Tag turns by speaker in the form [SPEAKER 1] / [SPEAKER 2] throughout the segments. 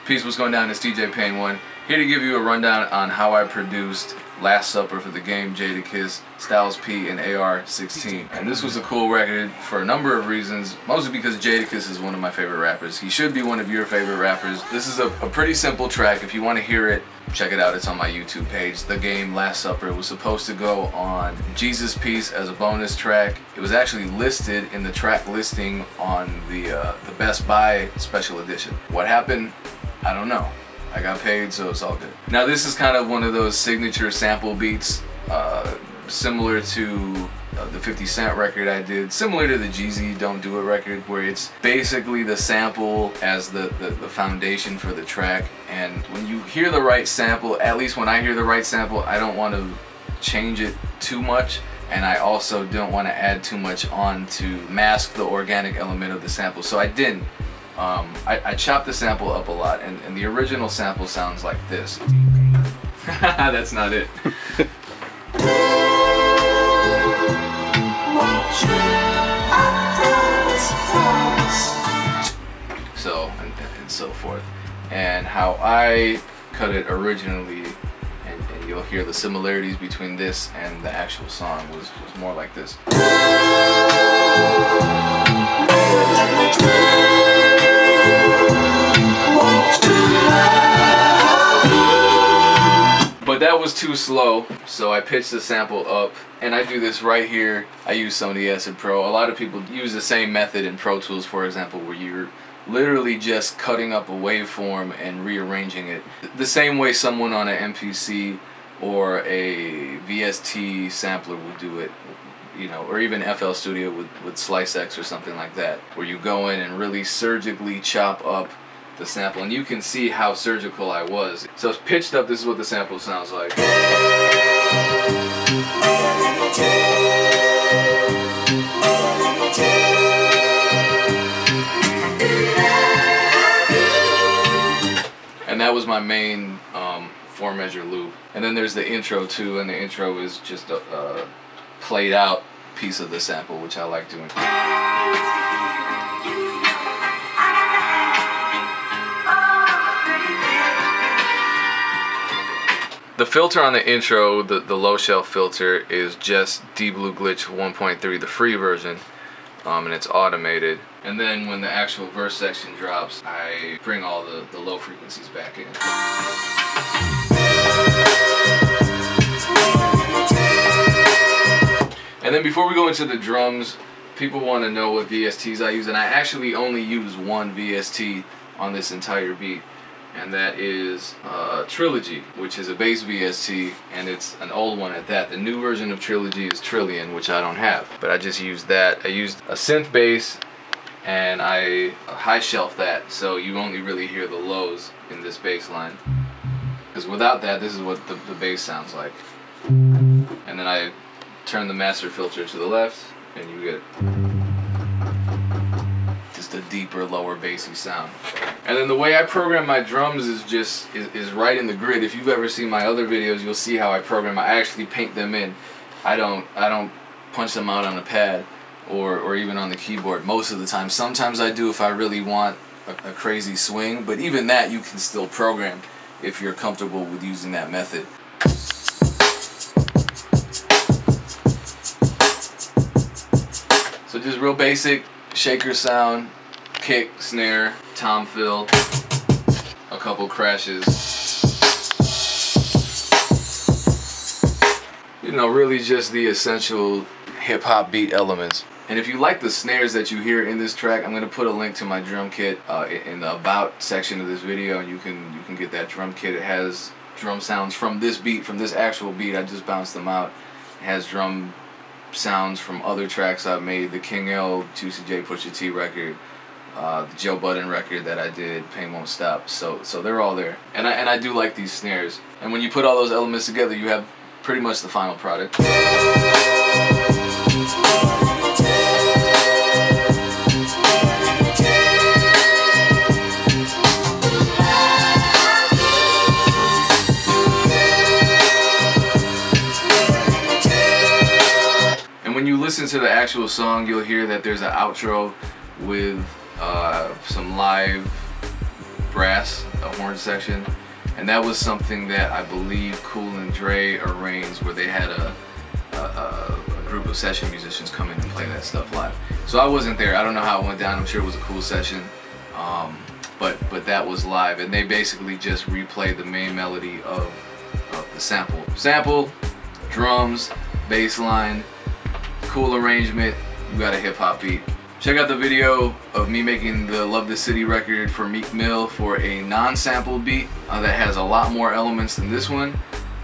[SPEAKER 1] Peace, what's going down? It's DJ Pain 1 here to give you a rundown on how I produced Last Supper for the game Jadakiss, Styles P, and AR-16. And this was a cool record for a number of reasons, mostly because Jadakiss is one of my favorite rappers. He should be one of your favorite rappers. This is a pretty simple track. If you want to hear it, check it out. It's on my YouTube page. The game Last Supper was supposed to go on Jesus Piece as a bonus track. It was actually listed in the track listing on the Best Buy special edition. What happened? I don't know. I got paid, so it's all good. Now this is kind of one of those signature sample beats, similar to the 50 Cent record I did, similar to the Jeezy Don't Do It record, where it's basically the sample as the foundation for the track. And when you hear the right sample, at least when I hear the right sample, I don't want to change it too much, and I also don't want to add too much on to mask the organic element of the sample, so I didn't. I chopped the sample up a lot, and the original sample sounds like this. That's not it. So, and so forth. And how I cut it originally, and you'll hear the similarities between this and the actual song, was more like this. But that was too slow, so I pitched the sample up, and I do this right here. I use Sony Acid Pro. A lot of people use the same method in Pro Tools, for example, where you're literally just cutting up a waveform and rearranging it. The same way someone on an MPC or a VST sampler would do it, you know, or even FL Studio with Slice X or something like that, where you go in and really surgically chop up the sample, and you can see how surgical I was. So it's pitched up. This is what the sample sounds like. And that was my main 4-measure loop. And then there's the intro too, and the intro is just a played out piece of the sample, which I like doing. The filter on the intro, the low shelf filter, is just D-Blue Glitch 1.3, the free version, and it's automated. And then when the actual verse section drops, I bring all the low frequencies back in. And then before we go into the drums, people want to know what VSTs I use, and I actually only use one VST on this entire beat. And that is Trilogy, which is a bass VST, and it's an old one at that. The new version of Trilogy is Trillion, which I don't have, but I just used that. I used a synth bass, and I high shelf that, so you only really hear the lows in this bass line. Because without that, this is what the bass sounds like. And then I turn the master filter to the left, and you get just a deeper, lower bassy sound. And then the way I program my drums is right in the grid. If you've ever seen my other videos, you'll see how I program. I actually paint them in. I don't punch them out on a pad or even on the keyboard most of the time. Sometimes I do if I really want a crazy swing, but even that you can still program if you're comfortable with using that method. So just real basic shaker sound, kick, snare, tom fill, a couple crashes. You know, really just the essential hip-hop beat elements. And if you like the snares that you hear in this track, I'm gonna put a link to my drum kit in the about section of this video, and you can get that drum kit. It has drum sounds from this beat, from this actual beat. I just bounced them out. It has drum sounds from other tracks I've made, the King L, Juicy J, Pusha T record, the Joe Budden record that I did, Pain Won't Stop. So they're all there, and I do like these snares. And when you put all those elements together, you have pretty much the final product. When you listen to the actual song, you'll hear that there's an outro with some live brass, a horn section, and that was something that I believe Cool and Dre arranged, where they had a group of session musicians come in and play that stuff live. So I wasn't there. I don't know how it went down. I'm sure it was a cool session, but that was live, and they basically just replayed the main melody of the sample, drums, bass line, cool arrangement. You got a hip hop beat. Check out the video of me making the Love the City record for Meek Mill for a non-sampled beat that has a lot more elements than this one.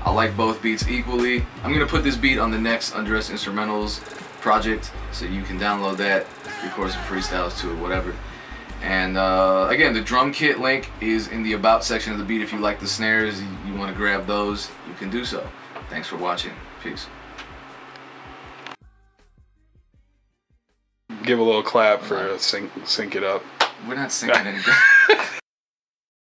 [SPEAKER 1] I like both beats equally. I'm gonna put this beat on the next Undressed Instrumentals project, so you can download that, record some freestyles to it, whatever. And again, the drum kit link is in the About section of the beat. If you like the snares, you want to grab those, you can do so. Thanks for watching. Peace.
[SPEAKER 2] Give a little clap for sync it up.
[SPEAKER 1] We're not syncing anything.